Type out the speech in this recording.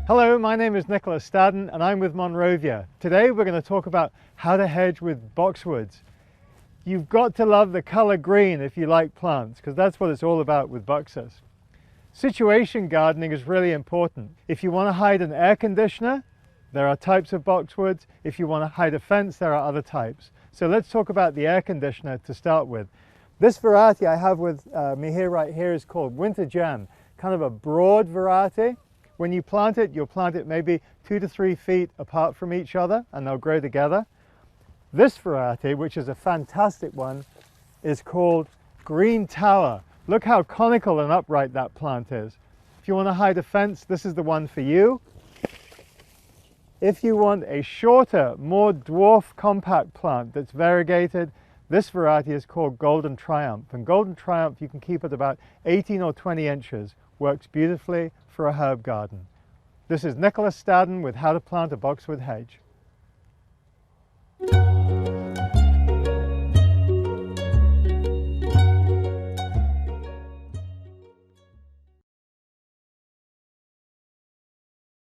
Hello, my name is Nicholas Stadden and I'm with Monrovia. Today we're going to talk about how to hedge with boxwoods. You've got to love the color green if you like plants, because that's what it's all about with Buxus. Situation gardening is really important. If you want to hide an air conditioner, there are types of boxwoods. If you want to hide a fence, there are other types. So let's talk about the air conditioner to start with. This variety I have with me here right here is called Winter Gem, kind of a broad variety. When you plant it, you'll plant it maybe 2 to 3 feet apart from each other and they'll grow together. This variety, which is a fantastic one, is called Green Tower. Look how conical and upright that plant is. If you want to hide a fence, this is the one for you. If you want a shorter, more dwarf compact plant that's variegated, this variety is called Golden Triumph. And Golden Triumph you can keep at about 18 or 20 inches. Works beautifully for a herb garden. This is Nicholas Stadden with How to Plant a Boxwood Hedge.